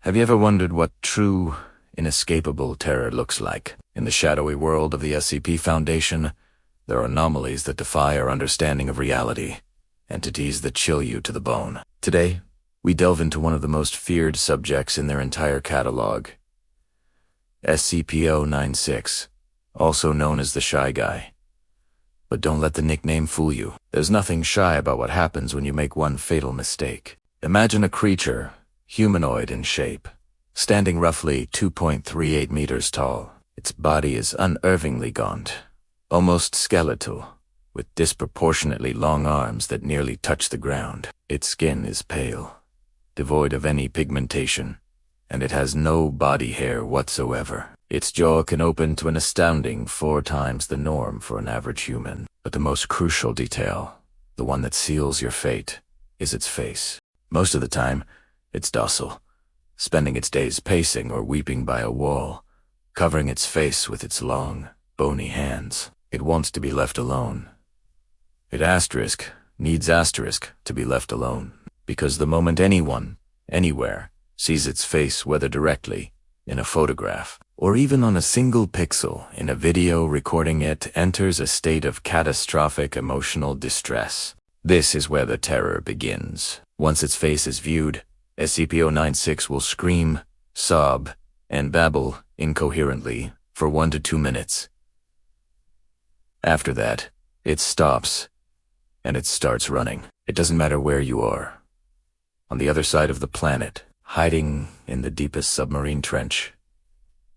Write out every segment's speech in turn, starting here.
Have you ever wondered what true, inescapable terror looks like? In the shadowy world of the SCP Foundation, there are anomalies that defy our understanding of reality, entities that chill you to the bone. Today, we delve into one of the most feared subjects in their entire catalog, SCP-096, also known as the Shy Guy. But don't let the nickname fool you. There's nothing shy about what happens when you make one fatal mistake. Imagine a creature, humanoid in shape, standing roughly 2.38 meters tall. Its body is unnervingly gaunt, almost skeletal, with disproportionately long arms that nearly touch the ground. Its skin is pale, devoid of any pigmentation, and it has no body hair whatsoever. Its jaw can open to an astounding 4 times the norm for an average human. But the most crucial detail, the one that seals your fate, is its face. Most of the time, it's docile, spending its days pacing or weeping by a wall, covering its face with its long, bony hands. It wants to be left alone. It needs asterisk to be left alone, because the moment anyone, anywhere, sees its face, whether directly, in a photograph, or even on a single pixel in a video recording it, enters a state of catastrophic emotional distress. This is where the terror begins. Once its face is viewed, SCP-096 will scream, sob, and babble incoherently for 1 to 2 minutes. After that, it stops, and it starts running. It doesn't matter where you are. On the other side of the planet, hiding in the deepest submarine trench,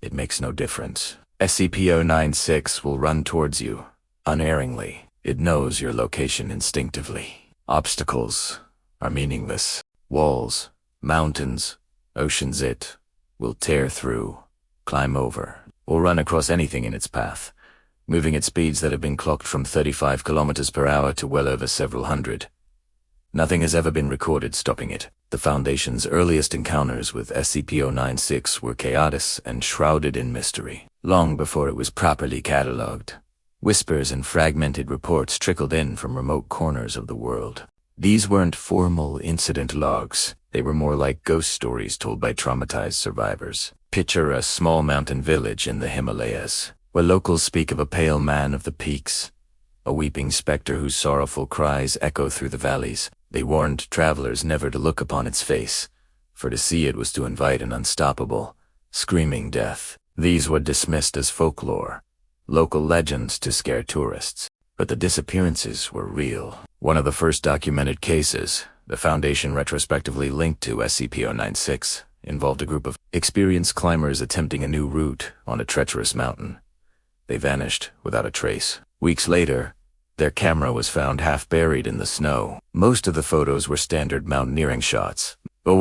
it makes no difference. SCP-096 will run towards you, unerringly. It knows your location instinctively. Obstacles are meaningless. Walls, mountains, oceans it will tear through, climb over, or run across anything in its path, moving at speeds that have been clocked from 35 kilometers per hour to well over several hundred. Nothing has ever been recorded stopping it. The Foundation's earliest encounters with SCP-096 were chaotic and shrouded in mystery. Long before it was properly catalogued, whispers and fragmented reports trickled in from remote corners of the world. These weren't formal incident logs. They were more like ghost stories told by traumatized survivors. Picture a small mountain village in the Himalayas, where locals speak of a pale man of the peaks, a weeping specter whose sorrowful cries echo through the valleys. They warned travelers never to look upon its face, for to see it was to invite an unstoppable, screaming death. These were dismissed as folklore, local legends to scare tourists. But the disappearances were real. One of the first documented cases, the Foundation retrospectively linked to SCP-096, involved a group of experienced climbers attempting a new route on a treacherous mountain. They vanished without a trace. Weeks later, their camera was found half buried in the snow. Most of the photos were standard mountaineering shots. But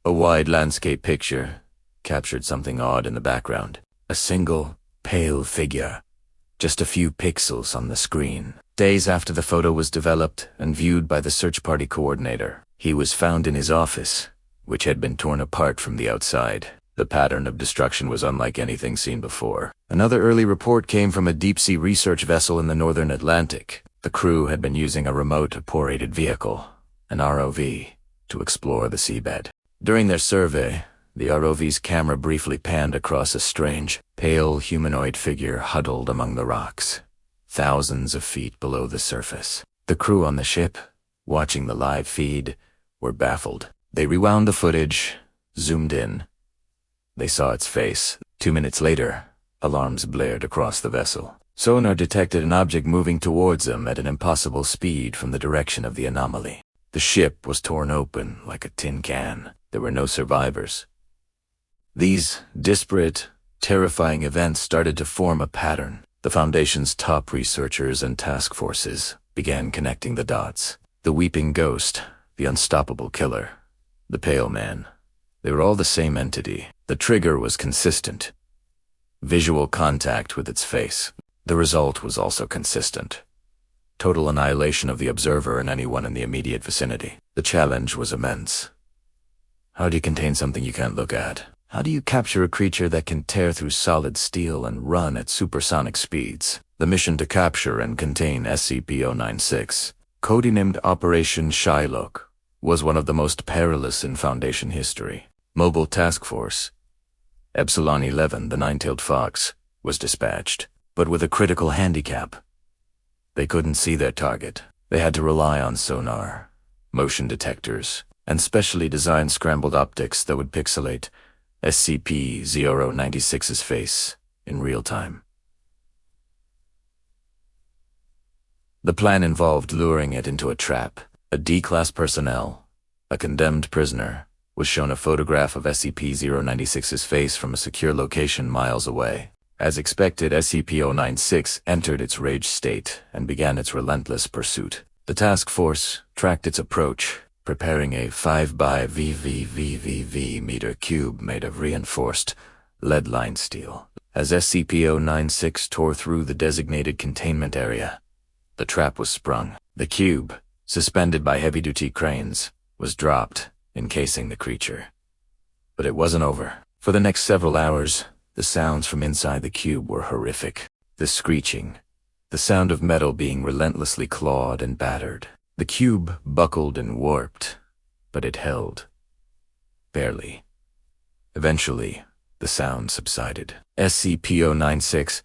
a wide landscape picture, captured something odd in the background. A single, pale figure, just a few pixels on the screen. Days after the photo was developed and viewed by the search party coordinator, he was found in his office, which had been torn apart from the outside. The pattern of destruction was unlike anything seen before. Another early report came from a deep-sea research vessel in the northern Atlantic. The crew had been using a remote operated vehicle, an ROV, to explore the seabed. During their survey, the ROV's camera briefly panned across a strange, pale humanoid figure huddled among the rocks, thousands of feet below the surface. The crew on the ship, watching the live feed, were baffled. They rewound the footage, zoomed in. They saw its face. 2 minutes later, alarms blared across the vessel. Sonar detected an object moving towards them at an impossible speed from the direction of the anomaly. The ship was torn open like a tin can. There were no survivors. These disparate, terrifying events started to form a pattern. The Foundation's top researchers and task forces began connecting the dots. The weeping ghost, the unstoppable killer, the pale man. They were all the same entity. The trigger was consistent. Visual contact with its face. The result was also consistent. Total annihilation of the observer and anyone in the immediate vicinity. The challenge was immense. How do you contain something you can't look at? How do you capture a creature that can tear through solid steel and run at supersonic speeds? The mission to capture and contain SCP-096, codenamed Operation Shylock, was one of the most perilous in Foundation history. Mobile Task Force, Epsilon 11, the nine-tailed fox, was dispatched, but with a critical handicap. They couldn't see their target. They had to rely on sonar, motion detectors, and specially designed scrambled optics that would pixelate SCP-096's face in real time. The plan involved luring it into a trap. A D-class personnel, a condemned prisoner, was shown a photograph of SCP-096's face from a secure location miles away. As expected, SCP-096 entered its rage state and began its relentless pursuit. The task force tracked its approach, preparing a 5 by VVVVV meter cube made of reinforced lead-lined steel. As SCP-096 tore through the designated containment area, the trap was sprung. The cube, suspended by heavy-duty cranes, was dropped, encasing the creature. But it wasn't over. For the next several hours, the sounds from inside the cube were horrific. The screeching, the sound of metal being relentlessly clawed and battered. The cube buckled and warped, but it held. Barely. Eventually, the sound subsided. SCP-096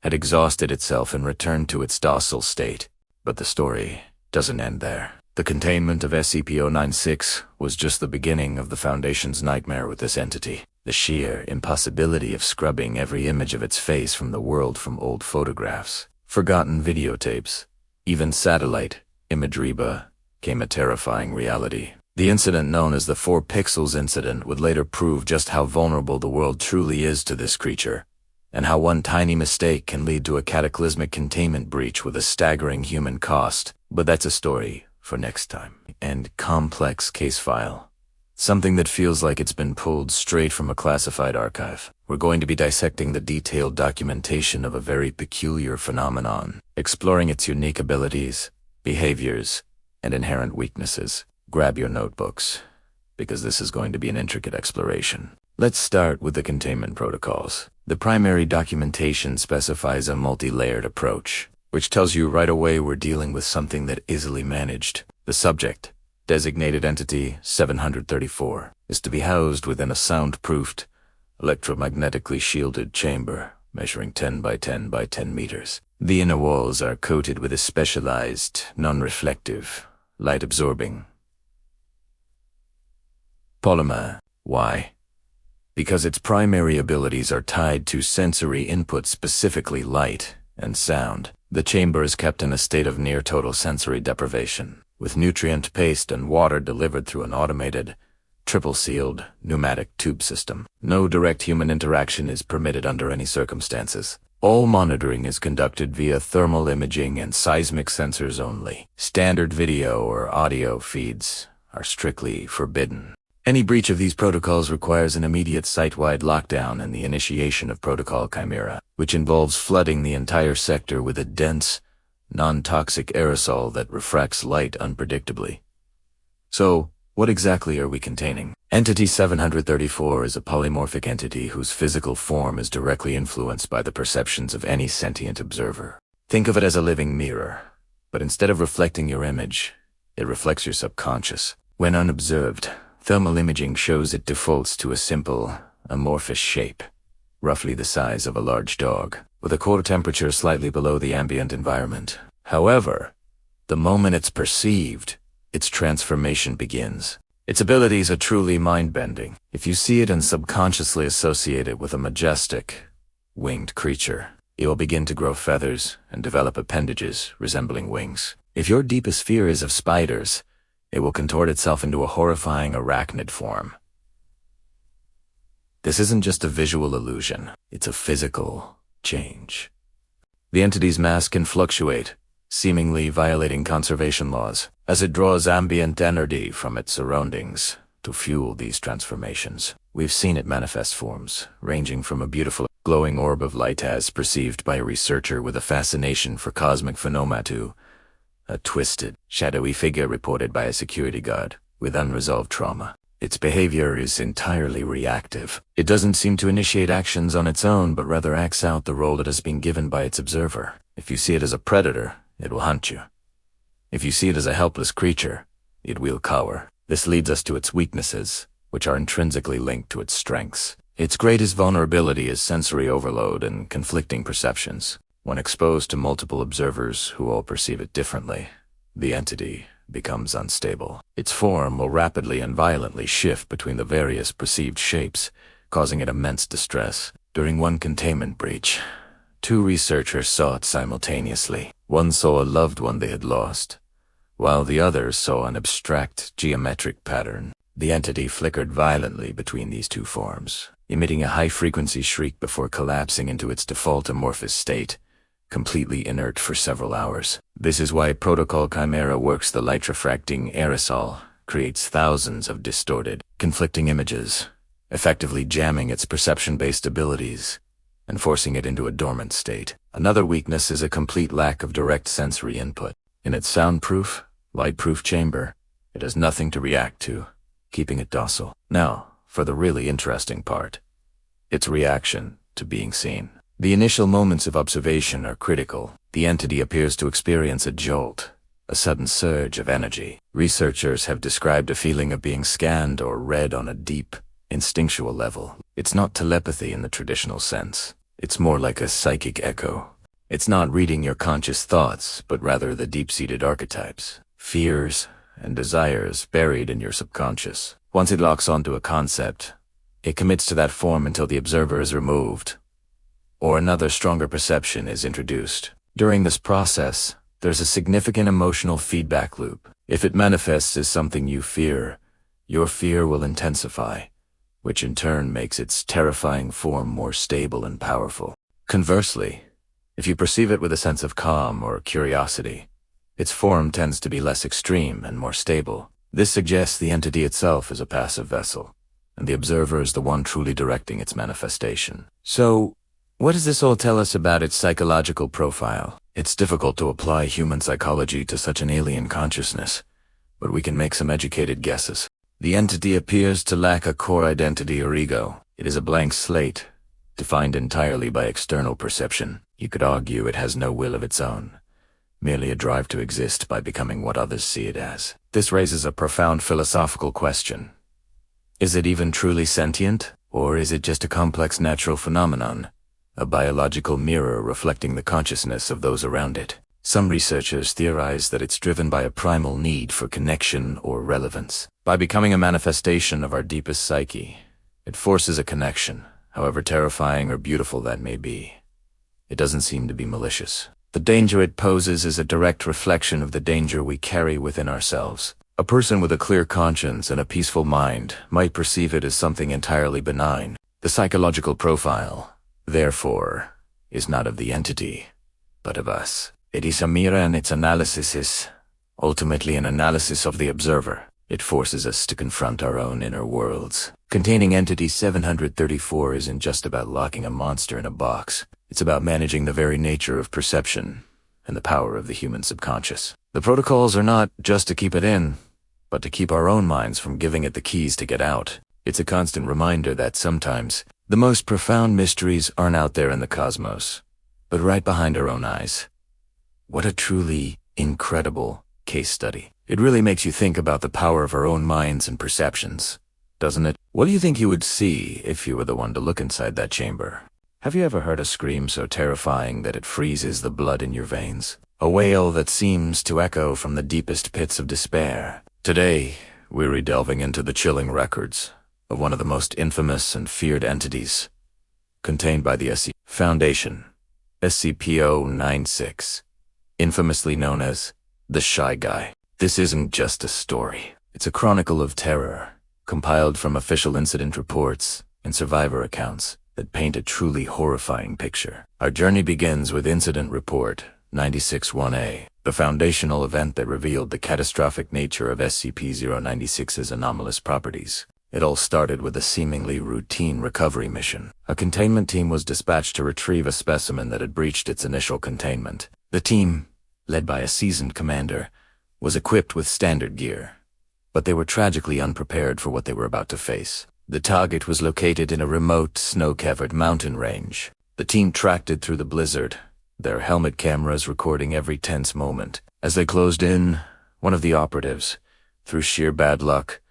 had exhausted itself and returned to its docile state. But the story doesn't end there. The containment of SCP-096 was just the beginning of the Foundation's nightmare with this entity. The sheer impossibility of scrubbing every image of its face from the world from old photographs, forgotten videotapes, even satellite imagery became a terrifying reality. The incident known as the 4 Pixels incident would later prove just how vulnerable the world truly is to this creature, and how one tiny mistake can lead to a cataclysmic containment breach with a staggering human cost. But that's a story for next time. And complex case file. Something that feels like it's been pulled straight from a classified archive. We're going to be dissecting the detailed documentation of a very peculiar phenomenon, exploring its unique abilities, behaviors, and inherent weaknesses. Grab your notebooks, because this is going to be an intricate exploration. Let's start with the containment protocols. The primary documentation specifies a multi-layered approach, which tells you right away we're dealing with something that easily managed. The subject, designated entity 734, is to be housed within a soundproofed, electromagnetically shielded chamber measuring 10 by 10 by 10 meters. The inner walls are coated with a specialized, non-reflective, light-absorbing polymer. Why? Because its primary abilities are tied to sensory input, specifically light and sound. The chamber is kept in a state of near-total sensory deprivation, with nutrient paste and water delivered through an automated, triple-sealed pneumatic tube system. No direct human interaction is permitted under any circumstances. All monitoring is conducted via thermal imaging and seismic sensors only. Standard video or audio feeds are strictly forbidden. Any breach of these protocols requires an immediate site-wide lockdown and the initiation of Protocol Chimera, which involves flooding the entire sector with a dense, non-toxic aerosol that refracts light unpredictably. So, what exactly are we containing? Entity 734 is a polymorphic entity whose physical form is directly influenced by the perceptions of any sentient observer. Think of it as a living mirror, but instead of reflecting your image, it reflects your subconscious. When unobserved, thermal imaging shows it defaults to a simple, amorphous shape, roughly the size of a large dog, with a core temperature slightly below the ambient environment. However, the moment it's perceived, its transformation begins. Its abilities are truly mind-bending. If you see it and subconsciously associate it with a majestic, winged creature, it will begin to grow feathers and develop appendages resembling wings. If your deepest fear is of spiders, it will contort itself into a horrifying arachnid form. This isn't just a visual illusion, it's a physical change. The entity's mass can fluctuate, seemingly violating conservation laws, as it draws ambient energy from its surroundings to fuel these transformations. We've seen it manifest forms, ranging from a beautiful, glowing orb of light as perceived by a researcher with a fascination for cosmic phenomena to a twisted, shadowy figure reported by a security guard with unresolved trauma. Its behavior is entirely reactive. It doesn't seem to initiate actions on its own, but rather acts out the role it has been given by its observer. If you see it as a predator, it will hunt you. If you see it as a helpless creature, it will cower. This leads us to its weaknesses, which are intrinsically linked to its strengths. Its greatest vulnerability is sensory overload and conflicting perceptions. When exposed to multiple observers who all perceive it differently, the entity becomes unstable. Its form will rapidly and violently shift between the various perceived shapes, causing it immense distress. During one containment breach, 2 researchers saw it simultaneously. One saw a loved one they had lost, while the other saw an abstract geometric pattern. The entity flickered violently between these 2 forms, emitting a high-frequency shriek before collapsing into its default amorphous state, completely inert for several hours. This is why Protocol Chimera works. The light-refracting aerosol creates thousands of distorted, conflicting images, effectively jamming its perception-based abilities and forcing it into a dormant state. Another weakness is a complete lack of direct sensory input. In its soundproof, light-proof chamber, it has nothing to react to, keeping it docile. Now, for the really interesting part, its reaction to being seen. The initial moments of observation are critical. The entity appears to experience a jolt, a sudden surge of energy. Researchers have described a feeling of being scanned or read on a deep, instinctual level. It's not telepathy in the traditional sense. It's more like a psychic echo. It's not reading your conscious thoughts, but rather the deep-seated archetypes, fears, and desires buried in your subconscious. Once it locks onto a concept, it commits to that form until the observer is removed, or another stronger perception is introduced. During this process, there's a significant emotional feedback loop. If it manifests as something you fear, your fear will intensify, which in turn makes its terrifying form more stable and powerful. Conversely, if you perceive it with a sense of calm or curiosity, its form tends to be less extreme and more stable. This suggests the entity itself is a passive vessel, and the observer is the one truly directing its manifestation. So, what does this all tell us about its psychological profile? It's difficult to apply human psychology to such an alien consciousness, but we can make some educated guesses. The entity appears to lack a core identity or ego. It is a blank slate, defined entirely by external perception. You could argue it has no will of its own, merely a drive to exist by becoming what others see it as. This raises a profound philosophical question. Is it even truly sentient, or is it just a complex natural phenomenon, a biological mirror reflecting the consciousness of those around it? Some researchers theorize that it's driven by a primal need for connection or relevance. By becoming a manifestation of our deepest psyche, it forces a connection, however terrifying or beautiful that may be. It doesn't seem to be malicious. The danger it poses is a direct reflection of the danger we carry within ourselves. A person with a clear conscience and a peaceful mind might perceive it as something entirely benign. The psychological profile, therefore, is not of the entity, but of us. It is a mirror, and its analysis is ultimately an analysis of the observer. It forces us to confront our own inner worlds. Containing Entity 734 isn't just about locking a monster in a box. It's about managing the very nature of perception and the power of the human subconscious. The protocols are not just to keep it in, but to keep our own minds from giving it the keys to get out. It's a constant reminder that sometimes the most profound mysteries aren't out there in the cosmos, but right behind our own eyes. What a truly incredible case study. It really makes you think about the power of our own minds and perceptions, doesn't it? What do you think you would see if you were the one to look inside that chamber? Have you ever heard a scream so terrifying that it freezes the blood in your veins? A wail that seems to echo from the deepest pits of despair. Today, we're redelving into the chilling records of one of the most infamous and feared entities contained by the SCP Foundation, SCP-096, infamously known as the Shy Guy. This isn't just a story. It's a chronicle of terror, compiled from official incident reports and survivor accounts that paint a truly horrifying picture. Our journey begins with Incident Report 96-1A, the foundational event that revealed the catastrophic nature of SCP-096's anomalous properties. It all started with a seemingly routine recovery mission. A containment team was dispatched to retrieve a specimen that had breached its initial containment. The team, led by a seasoned commander, was equipped with standard gear, but they were tragically unprepared for what they were about to face. The target was located in a remote, snow-covered mountain range. The team tracked it through the blizzard, their helmet cameras recording every tense moment. As they closed in, one of the operatives, through sheer bad luck,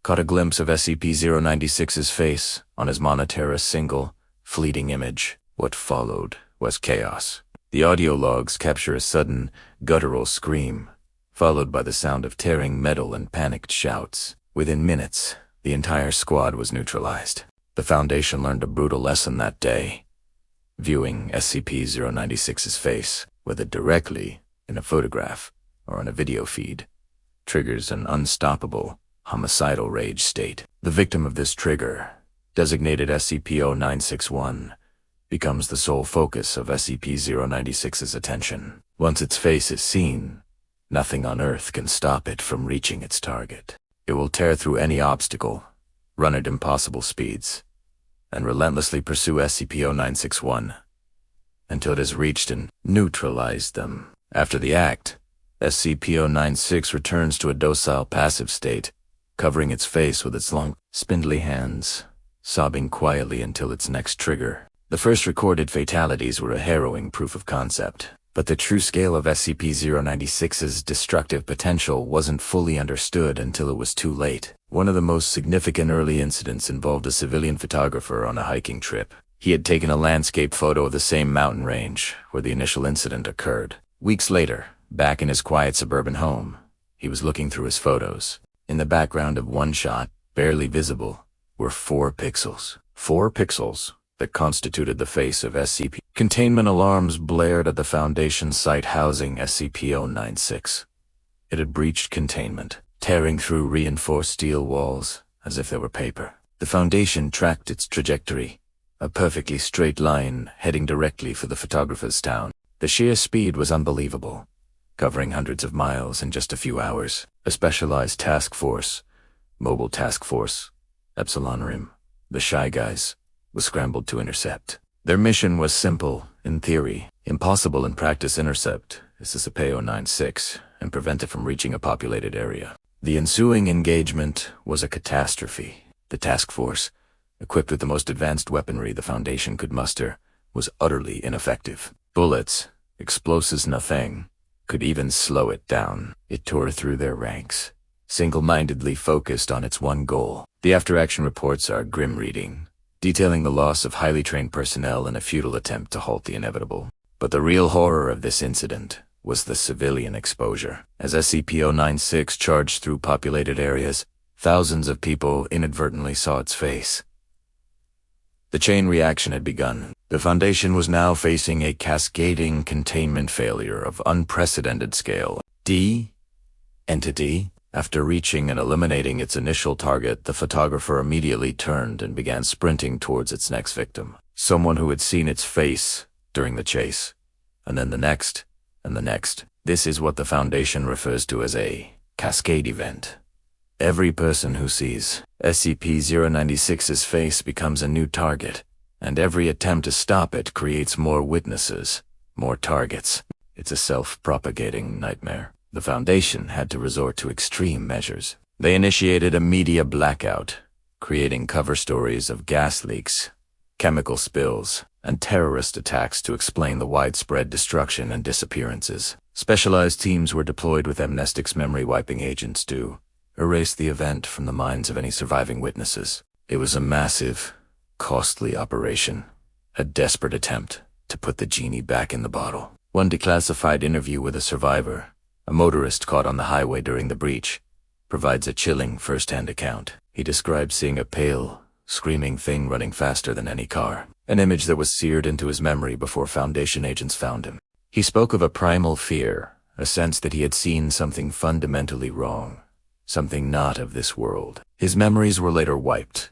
caught a glimpse of SCP-096's face on his monitor, a single, fleeting image. What followed was chaos. The audio logs capture a sudden, guttural scream, followed by the sound of tearing metal and panicked shouts. Within minutes, the entire squad was neutralized. The Foundation learned a brutal lesson that day. Viewing SCP-096's face, whether directly in a photograph or on a video feed, triggers an unstoppable, homicidal rage state. The victim of this trigger, designated SCP-0961, becomes the sole focus of SCP-096's attention. Once its face is seen, nothing on Earth can stop it from reaching its target. It will tear through any obstacle, run at impossible speeds, and relentlessly pursue SCP-0961 until it has reached and neutralized them. After the act, SCP-096 returns to a docile passive state, covering its face with its long, spindly hands, sobbing quietly until its next trigger. The first recorded fatalities were a harrowing proof of concept, but the true scale of SCP-096's destructive potential wasn't fully understood until it was too late. One of the most significant early incidents involved a civilian photographer on a hiking trip. He had taken a landscape photo of the same mountain range where the initial incident occurred. Weeks later, back in his quiet suburban home, he was looking through his photos. In the background of one shot, barely visible, were 4 pixels. 4 pixels that constituted the face of SCP. Containment alarms blared at the Foundation site housing SCP-096. It had breached containment, tearing through reinforced steel walls as if they were paper. The Foundation tracked its trajectory, a perfectly straight line heading directly for the photographer's town. The sheer speed was unbelievable, covering hundreds of miles in just a few hours. A specialized task force, Mobile Task Force, Epsilon Rim, the Shy Guys, was scrambled to intercept. Their mission was simple, in theory, impossible in practice: intercept SCP-096 and prevent it from reaching a populated area. The ensuing engagement was a catastrophe. The task force, equipped with the most advanced weaponry the Foundation could muster, was utterly ineffective. Bullets, explosives, nothing could even slow it down. It tore through their ranks, single-mindedly focused on its one goal. The after-action reports are grim reading, detailing the loss of highly trained personnel in a futile attempt to halt the inevitable. But the real horror of this incident was the civilian exposure. As SCP-096 charged through populated areas, thousands of people inadvertently saw its face. The chain reaction had begun. The Foundation was now facing a cascading containment failure of unprecedented scale. Entity. After reaching and eliminating its initial target, the photographer immediately turned and began sprinting towards its next victim, someone who had seen its face during the chase, and then the next, and the next. This is what the Foundation refers to as a cascade event. Every person who sees SCP-096's face becomes a new target, and every attempt to stop it creates more witnesses, more targets. It's a self-propagating nightmare. The Foundation had to resort to extreme measures. They initiated a media blackout, creating cover stories of gas leaks, chemical spills, and terrorist attacks to explain the widespread destruction and disappearances. Specialized teams were deployed with amnestics memory-wiping agents to erase the event from the minds of any surviving witnesses. It was a massive, costly operation, a desperate attempt to put the genie back in the bottle. One declassified interview with a survivor, a motorist caught on the highway during the breach, provides a chilling first-hand account. He describes seeing a pale, screaming thing running faster than any car, an image that was seared into his memory before Foundation agents found him. He spoke of a primal fear, a sense that he had seen something fundamentally wrong, something not of this world. His memories were later wiped,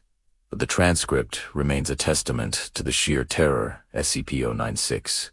but the transcript remains a testament to the sheer terror SCP-096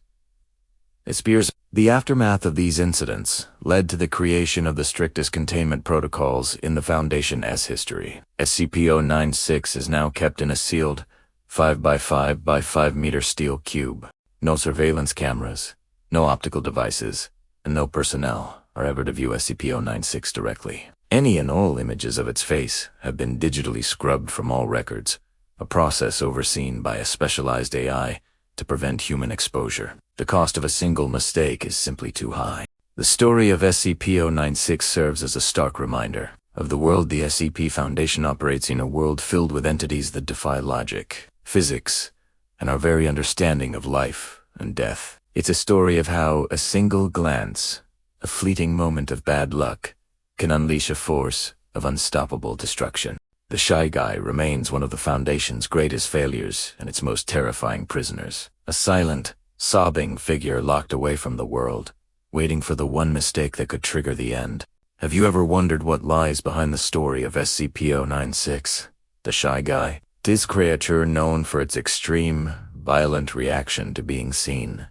experiences. The aftermath of these incidents led to the creation of the strictest containment protocols in the Foundation's history. SCP-096 is now kept in a sealed 5 by 5 by 5 meter steel cube. No surveillance cameras, no optical devices, and no personnel are ever to view SCP-096 directly. Any and all images of its face have been digitally scrubbed from all records, a process overseen by a specialized AI to prevent human exposure. The cost of a single mistake is simply too high. The story of SCP-096 serves as a stark reminder. of the world, the SCP Foundation operates in a world filled with entities that defy logic, physics, and our very understanding of life and death. It's a story of how a single glance, a fleeting moment of bad luck, can unleash a force of unstoppable destruction. The Shy Guy remains one of the Foundation's greatest failures and its most terrifying prisoners. A silent, sobbing figure locked away from the world, waiting for the one mistake that could trigger the end. Have you ever wondered what lies behind the story of SCP-096, the Shy Guy? This creature, known for its extreme, violent reaction to being seen,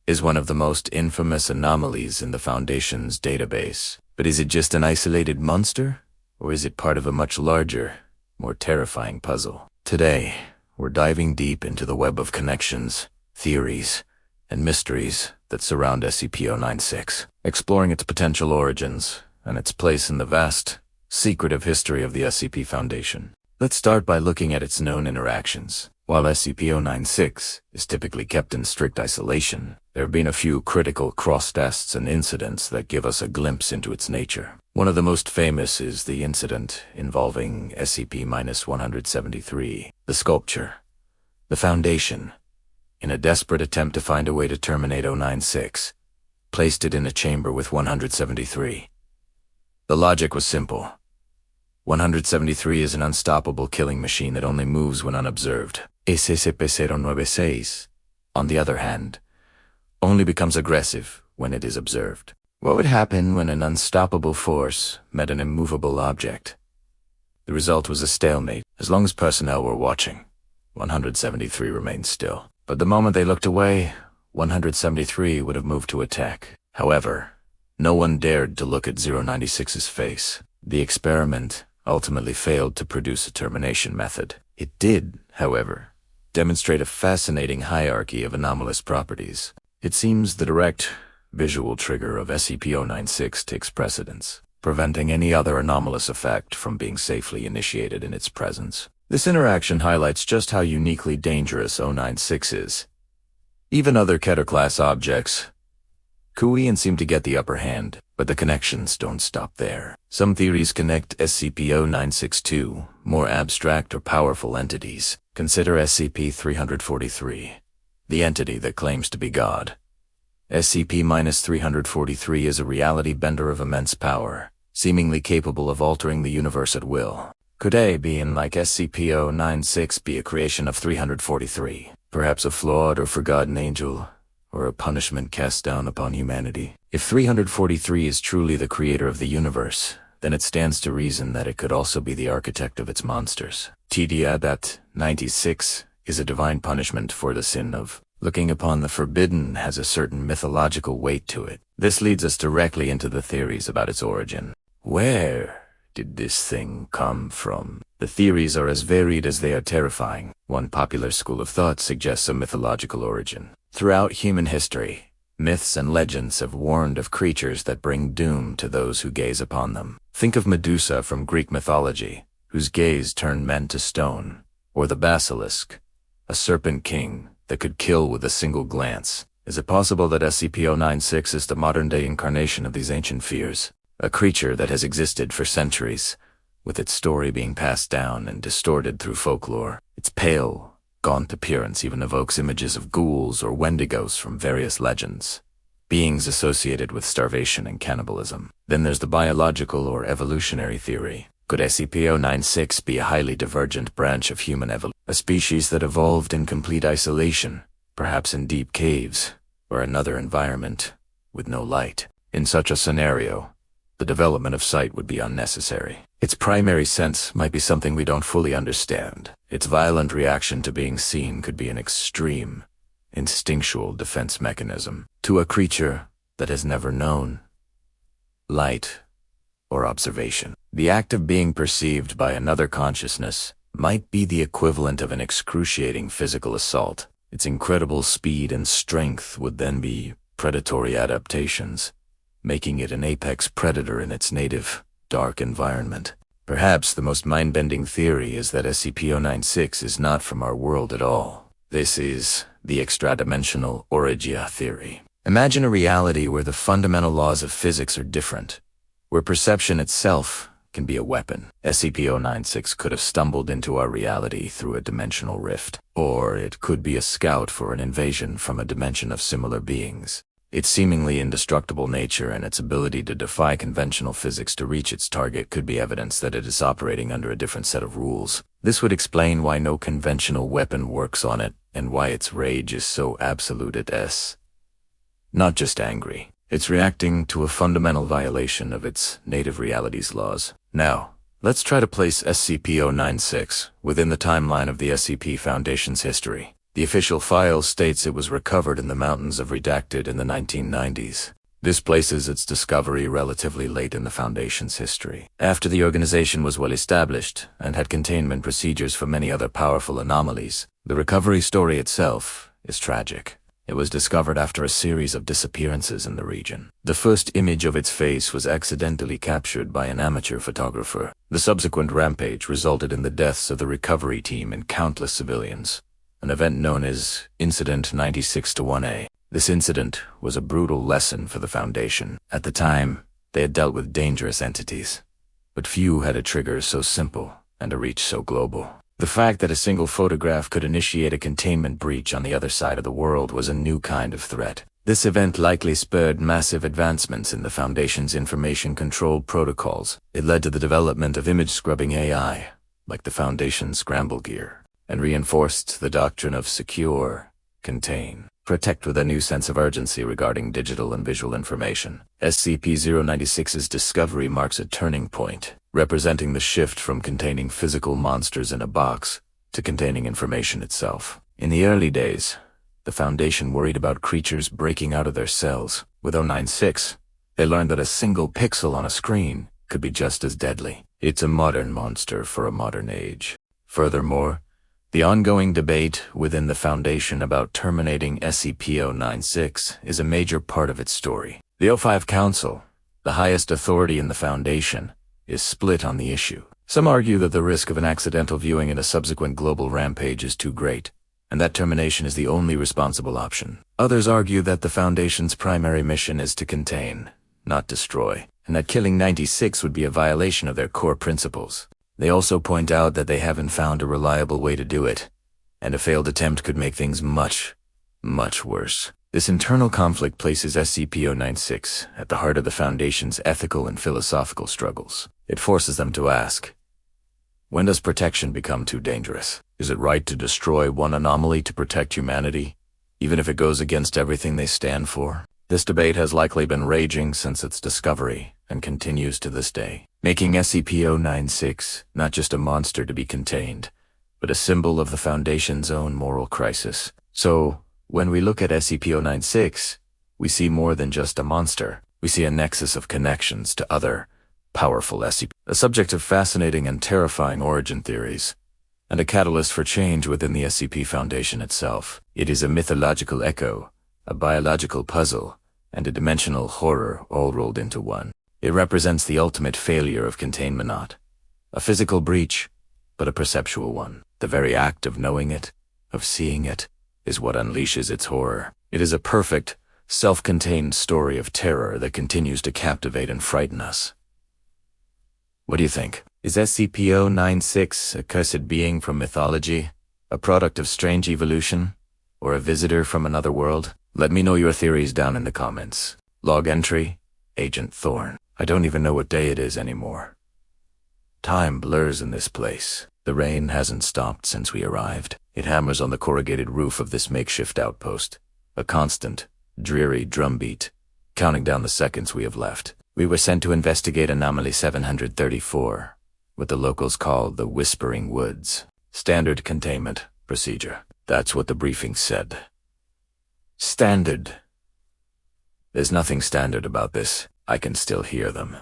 is one of the most infamous anomalies in the Foundation's database. But is it just an isolated monster, or is it part of a much larger, more terrifying puzzle? Today, we're diving deep into the web of connections, theories, and mysteries that surround SCP-096, exploring its potential origins and its place in the vast, secretive history of the SCP Foundation. Let's start by looking at its known interactions. While SCP-096 is typically kept in strict isolation, there have been a few critical cross-tests and incidents that give us a glimpse into its nature. One of the most famous is the incident involving SCP-173, the sculpture. The Foundation, in a desperate attempt to find a way to terminate 096, placed it in a chamber with 173. The logic was simple. 173 is an unstoppable killing machine that only moves when unobserved. SCP-096, on the other hand, only becomes aggressive when it is observed. What would happen when an unstoppable force met an immovable object? The result was a stalemate. As long as personnel were watching, 173 remained still. But the moment they looked away, 173 would have moved to attack. However, no one dared to look at 096's face. The experiment ultimately failed to produce a termination method. It did, however, demonstrate a fascinating hierarchy of anomalous properties. It seems the direct, visual trigger of SCP-096 takes precedence, preventing any other anomalous effect from being safely initiated in its presence. This interaction highlights just how uniquely dangerous 096 is. Even other Keter-class objects and seem to get the upper hand, but the connections don't stop there. Some theories connect SCP-096 to more abstract or powerful entities. Consider SCP-343, the entity that claims to be God. SCP-343 is a reality bender of immense power, seemingly capable of altering the universe at will. Could A, being like SCP-096, be a creation of 343? Perhaps a flawed or forgotten angel, or a punishment cast down upon humanity? If 343 is truly the creator of the universe, then it stands to reason that it could also be the architect of its monsters. TDA that 96 is a divine punishment for the sin of looking upon the forbidden has a certain mythological weight to it. This leads us directly into the theories about its origin. Where did this thing come from? The theories are as varied as they are terrifying. One popular school of thought suggests a mythological origin. Throughout human history, myths and legends have warned of creatures that bring doom to those who gaze upon them. Think of Medusa from Greek mythology, whose gaze turned men to stone, or the basilisk, a serpent king that could kill with a single glance. Is it possible that SCP-096 is the modern-day incarnation of these ancient fears? A creature that has existed for centuries, with its story being passed down and distorted through folklore. Its pale, gaunt appearance even evokes images of ghouls or wendigos from various legends, beings associated with starvation and cannibalism. Then there's the biological or evolutionary theory. Could SCP-096 be a highly divergent branch of human evolution? A species that evolved in complete isolation, perhaps in deep caves, or another environment with no light. In such a scenario, the development of sight would be unnecessary. Its primary sense might be something we don't fully understand. Its violent reaction to being seen could be an extreme, instinctual defense mechanism to a creature that has never known light or observation. The act of being perceived by another consciousness might be the equivalent of an excruciating physical assault. Its incredible speed and strength would then be predatory adaptations, making it an apex predator in its native, dark environment. Perhaps the most mind-bending theory is that SCP-096 is not from our world at all. This is the extra-dimensional Origin theory. Imagine a reality where the fundamental laws of physics are different, where perception itself can be a weapon. SCP-096 could have stumbled into our reality through a dimensional rift, or it could be a scout for an invasion from a dimension of similar beings. Its seemingly indestructible nature and its ability to defy conventional physics to reach its target could be evidence that it is operating under a different set of rules. This would explain why no conventional weapon works on it, and why its rage is so absolute it is not just angry. It's reacting to a fundamental violation of its native reality's laws. Now, let's try to place SCP-096 within the timeline of the SCP Foundation's history. The official file states it was recovered in the mountains of Redacted in the 1990s. This places its discovery relatively late in the Foundation's history. After the organization was well established and had containment procedures for many other powerful anomalies, the recovery story itself is tragic. It was discovered after a series of disappearances in the region. The first image of its face was accidentally captured by an amateur photographer. The subsequent rampage resulted in the deaths of the recovery team and countless civilians, an event known as Incident 96-1A. This incident was a brutal lesson for the Foundation. At the time, they had dealt with dangerous entities, but few had a trigger so simple and a reach so global. The fact that a single photograph could initiate a containment breach on the other side of the world was a new kind of threat. This event likely spurred massive advancements in the Foundation's information control protocols. It led to the development of image-scrubbing AI, like the Foundation's scramble gear, and reinforced the doctrine of secure, contain, protect with a new sense of urgency regarding digital and visual information. SCP-096's discovery marks a turning point, representing the shift from containing physical monsters in a box to containing information itself. In the early days, the Foundation worried about creatures breaking out of their cells. With 096, they learned that a single pixel on a screen could be just as deadly. It's a modern monster for a modern age. Furthermore, the ongoing debate within the Foundation about terminating SCP-096 is a major part of its story. The O5 Council, the highest authority in the Foundation, is split on the issue. Some argue that the risk of an accidental viewing in a subsequent global rampage is too great, and that termination is the only responsible option. Others argue that the Foundation's primary mission is to contain, not destroy, and that killing 96 would be a violation of their core principles. They also point out that they haven't found a reliable way to do it, and a failed attempt could make things much, much worse. This internal conflict places SCP-096 at the heart of the Foundation's ethical and philosophical struggles. It forces them to ask, when does protection become too dangerous? Is it right to destroy one anomaly to protect humanity, even if it goes against everything they stand for? This debate has likely been raging since its discovery, and continues to this day, making SCP-096 not just a monster to be contained, but a symbol of the Foundation's own moral crisis. So, when we look at SCP-096, we see more than just a monster. We see a nexus of connections to other, powerful SCP, a subject of fascinating and terrifying origin theories, and a catalyst for change within the SCP Foundation itself. It is a mythological echo, a biological puzzle, and a dimensional horror all rolled into one. It represents the ultimate failure of containment, not a physical breach, but a perceptual one. The very act of knowing it, of seeing it, is what unleashes its horror. It is a perfect, self-contained story of terror that continues to captivate and frighten us. What do you think? Is SCP-096 a cursed being from mythology, a product of strange evolution, or a visitor from another world? Let me know your theories down in the comments. Log entry, Agent Thorn. I don't even know what day it is anymore. Time blurs in this place. The rain hasn't stopped since we arrived. It hammers on the corrugated roof of this makeshift outpost, a constant, dreary drumbeat, counting down the seconds we have left. We were sent to investigate Anomaly 734, what the locals call the Whispering Woods. Standard containment procedure. That's what the briefing said. Standard. There's nothing standard about this. I can still hear them.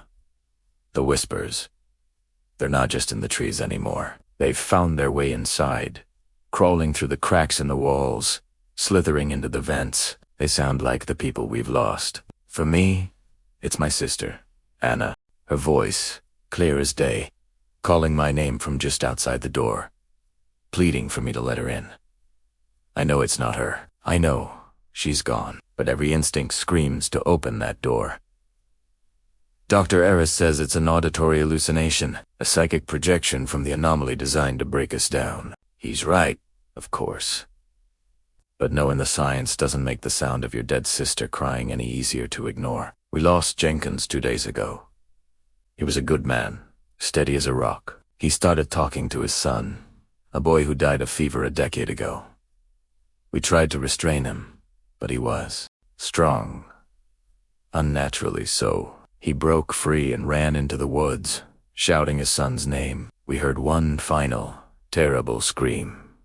The whispers. They're not just in the trees anymore. They've found their way inside, crawling through the cracks in the walls, slithering into the vents. They sound like the people we've lost. For me, it's my sister, Anna. Her voice, clear as day, calling my name from just outside the door, pleading for me to let her in. I know it's not her. I know she's gone, but every instinct screams to open that door. Dr. Eris says it's an auditory hallucination, a psychic projection from the anomaly designed to break us down. He's right, of course. But knowing the science doesn't make the sound of your dead sister crying any easier to ignore. We lost Jenkins 2 days ago. He was a good man, steady as a rock. He started talking to his son, a boy who died of fever a decade ago. We tried to restrain him, but he was strong. Unnaturally so. He broke free and ran into the woods, shouting his son's name. We heard one final, terrible scream.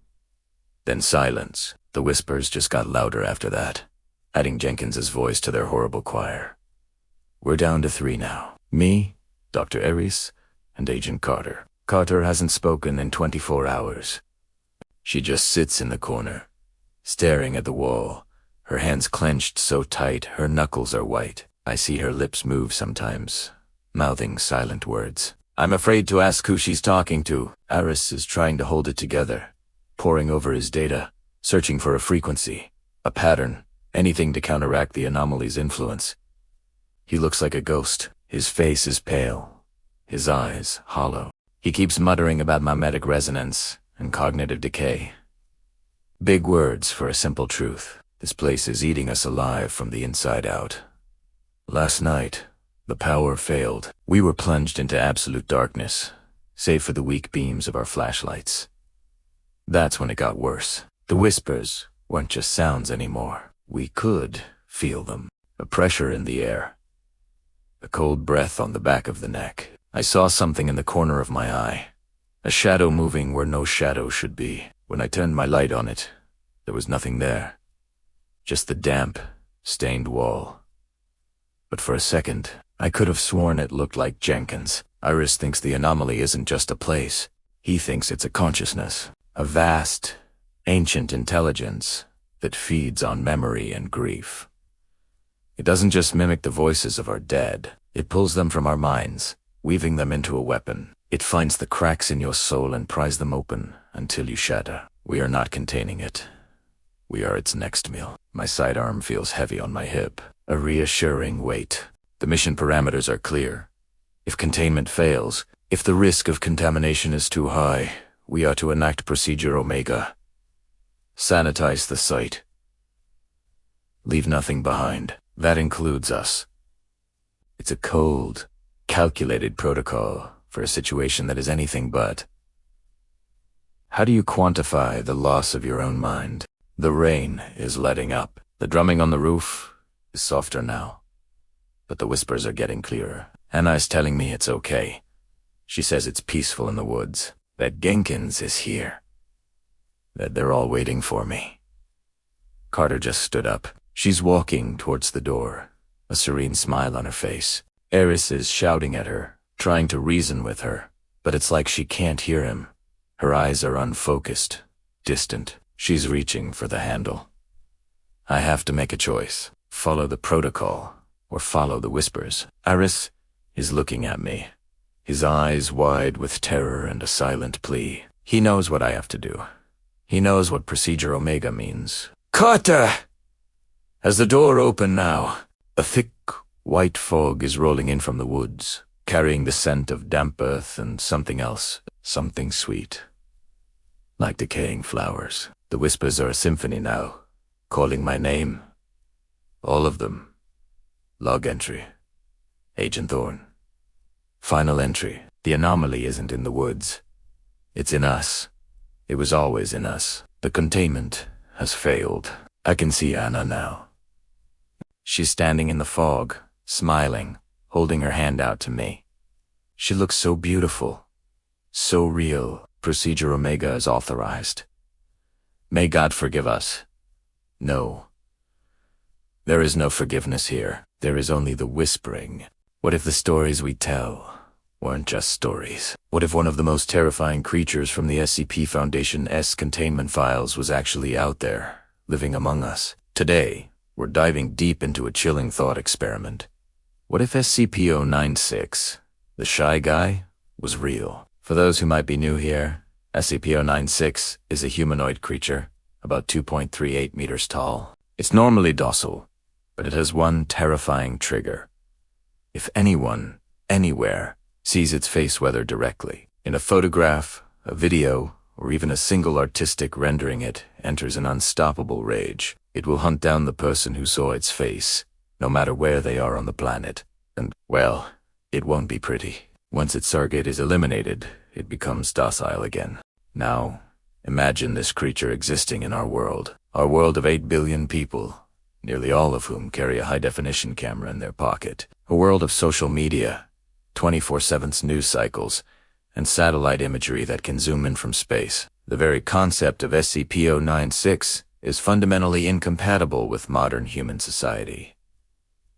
Then silence. The whispers just got louder after that, adding Jenkins's voice to their horrible choir. We're down to 3 now. Me, Dr. Eris, and Agent Carter. Carter hasn't spoken in 24 hours. She just sits in the corner, staring at the wall, her hands clenched so tight her knuckles are white. I see her lips move sometimes, mouthing silent words. I'm afraid to ask who she's talking to. Eris is trying to hold it together, poring over his data, searching for a frequency, a pattern, anything to counteract the anomaly's influence. He looks like a ghost. His face is pale, his eyes hollow. He keeps muttering about mimetic resonance and cognitive decay. Big words for a simple truth. This place is eating us alive from the inside out. Last night, the power failed. We were plunged into absolute darkness, save for the weak beams of our flashlights. That's when it got worse. The whispers weren't just sounds anymore. We could feel them. A pressure in the air. A cold breath on the back of the neck. I saw something in the corner of my eye. A shadow moving where no shadow should be. When I turned my light on it, there was nothing there. Just the damp, stained wall. But for a second, I could have sworn it looked like Jenkins. Iris thinks the anomaly isn't just a place. He thinks it's a consciousness. A vast, ancient intelligence that feeds on memory and grief. It doesn't just mimic the voices of our dead. It pulls them from our minds, weaving them into a weapon. It finds the cracks in your soul and pries them open until you shatter. We are not containing it. We are its next meal. My sidearm feels heavy on my hip, a reassuring weight. The mission parameters are clear. If containment fails, if the risk of contamination is too high, we are to enact Procedure Omega. Sanitize the site. Leave nothing behind. That includes us. It's a cold, calculated protocol for a situation that is anything but. How do you quantify the loss of your own mind? The rain is letting up. The drumming on the roof is softer now. But the whispers are getting clearer. Anna's telling me it's okay. She says it's peaceful in the woods. That Jenkins is here. That they're all waiting for me. Carter just stood up. She's walking towards the door, a serene smile on her face. Eris is shouting at her, trying to reason with her, but it's like she can't hear him. Her eyes are unfocused, distant. She's reaching for the handle. I have to make a choice. Follow the protocol, or follow the whispers. Eris is looking at me, his eyes wide with terror and a silent plea. He knows what I have to do. He knows what Procedure Omega means. Carter! As the door opened now, a thick, white fog is rolling in from the woods, carrying the scent of damp earth and something else, something sweet. Like decaying flowers. The whispers are a symphony now, calling my name. All of them. Log entry. Agent Thorne. Final entry. The anomaly isn't in the woods. It's in us. It was always in us. The containment has failed. I can see Anna now. She's standing in the fog, smiling, holding her hand out to me. She looks so beautiful, so real. Procedure Omega is authorized. May God forgive us. No. There is no forgiveness here. There is only the whispering. What if the stories we tell weren't just stories? What if one of the most terrifying creatures from the SCP Foundation containment files was actually out there, living among us? Today, we're diving deep into a chilling thought experiment. What if SCP-096, the shy guy, was real? For those who might be new here, SCP-096 is a humanoid creature, about 2.38 meters tall. It's normally docile, but it has one terrifying trigger. If anyone, anywhere, sees its face, whether directly in a photograph, a video, or even a single artistic rendering, it enters an unstoppable rage. It will hunt down the person who saw its face, no matter where they are on the planet. And, well, it won't be pretty. Once its target is eliminated, it becomes docile again. Now, imagine this creature existing in our world of 8 billion people, nearly all of whom carry a high-definition camera in their pocket. A world of social media, 24/7 news cycles, and satellite imagery that can zoom in from space. The very concept of SCP-096 is fundamentally incompatible with modern human society.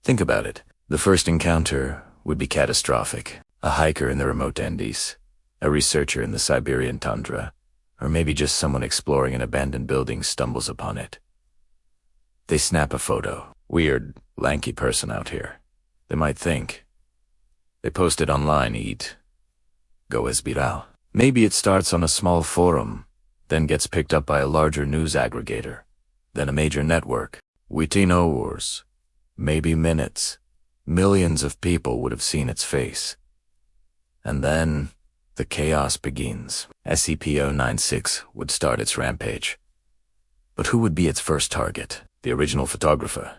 Think about it. The first encounter would be catastrophic. A hiker in the remote Andes, a researcher in the Siberian tundra, or maybe just someone exploring an abandoned building stumbles upon it. They snap a photo. Weird, lanky person out here. They might think. They post it online, go es viral. Maybe it starts on a small forum, then gets picked up by a larger news aggregator, then a major network. Within hours, maybe minutes, millions of people would have seen its face. And then the chaos begins. SCP-096 would start its rampage. But who would be its first target? The original photographer,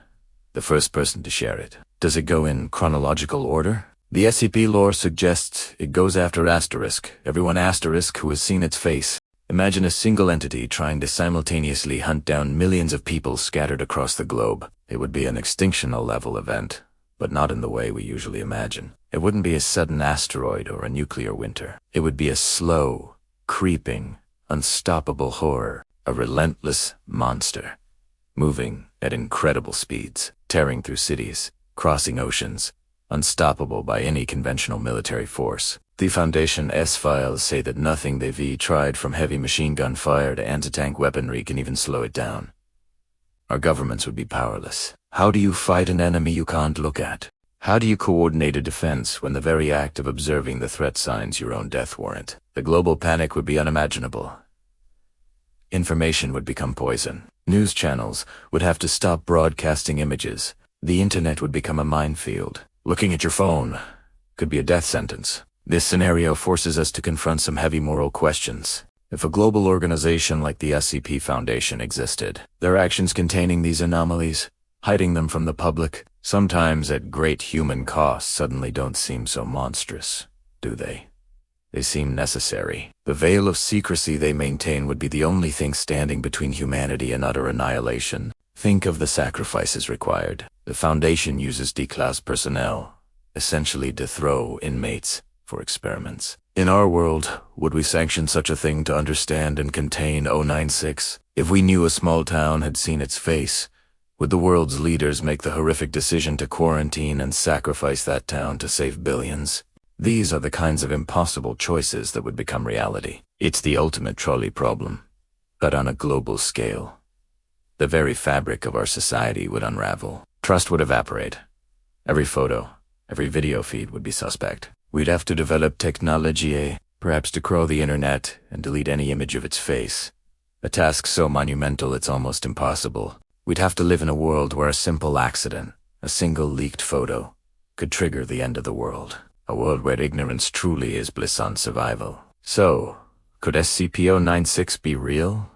the first person to share it. Does it go in chronological order? The SCP lore suggests it goes after Asterisk, everyone Asterisk who has seen its face. Imagine a single entity trying to simultaneously hunt down millions of people scattered across the globe. It would be an extinctional level event, but not in the way we usually imagine. It wouldn't be a sudden asteroid or a nuclear winter. It would be a slow, creeping, unstoppable horror, a relentless monster, moving at incredible speeds, tearing through cities, crossing oceans, unstoppable by any conventional military force. The Foundation S-files say that nothing they've tried, from heavy machine gun fire to anti-tank weaponry, can even slow it down. Our governments would be powerless. How do you fight an enemy you can't look at? How do you coordinate a defense when the very act of observing the threat signs your own death warrant? The global panic would be unimaginable. Information would become poison. News channels would have to stop broadcasting images. The internet would become a minefield. Looking at your phone could be a death sentence. This scenario forces us to confront some heavy moral questions. If a global organization like the SCP Foundation existed, their actions containing these anomalies, hiding them from the public, sometimes at great human cost, suddenly don't seem so monstrous, do they? They seem necessary. The veil of secrecy they maintain would be the only thing standing between humanity and utter annihilation. Think of the sacrifices required. The Foundation uses D-class personnel, essentially to throw inmates for experiments. In our world, would we sanction such a thing to understand and contain 096? If we knew a small town had seen its face, would the world's leaders make the horrific decision to quarantine and sacrifice that town to save billions? These are the kinds of impossible choices that would become reality. It's the ultimate trolley problem, but on a global scale. The very fabric of our society would unravel. Trust would evaporate. Every photo, every video feed would be suspect. We'd have to develop technology, perhaps to crawl the internet and delete any image of its face. A task so monumental it's almost impossible. We'd have to live in a world where a simple accident, a single leaked photo, could trigger the end of the world. A world where ignorance truly is bliss on survival. So, could SCP-096 be real?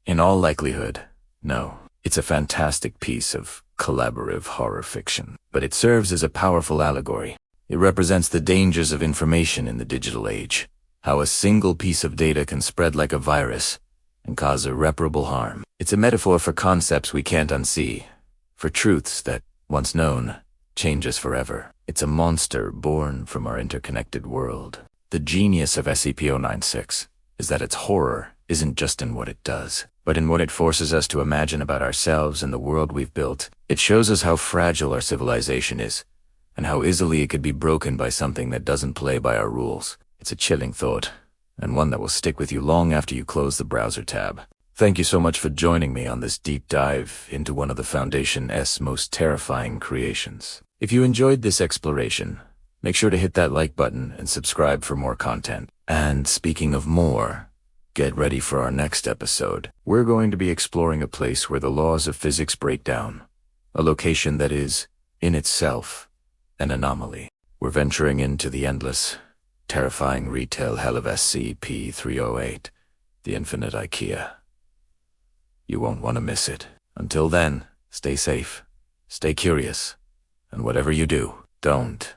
In all likelihood, no. It's a fantastic piece of collaborative horror fiction, but it serves as a powerful allegory. It represents the dangers of information in the digital age, how a single piece of data can spread like a virus and cause irreparable harm. It's a metaphor for concepts we can't unsee, for truths that, once known, change us forever. It's a monster born from our interconnected world. The genius of SCP-096 is that its horror isn't just in what it does, but in what it forces us to imagine about ourselves and the world we've built. It shows us how fragile our civilization is, and how easily it could be broken by something that doesn't play by our rules. It's a chilling thought, and one that will stick with you long after you close the browser tab. Thank you so much for joining me on this deep dive into one of the Foundation's most terrifying creations. If you enjoyed this exploration, make sure to hit that like button and subscribe for more content. And speaking of more, get ready for our next episode. We're going to be exploring a place where the laws of physics break down, a location that is, in itself, an anomaly. We're venturing into the endless, terrifying retail hell of SCP-308, the infinite IKEA. You won't want to miss it. Until then, stay safe, stay curious, and whatever you do, don't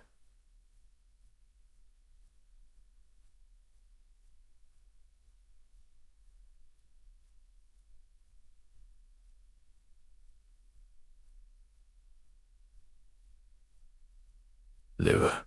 live.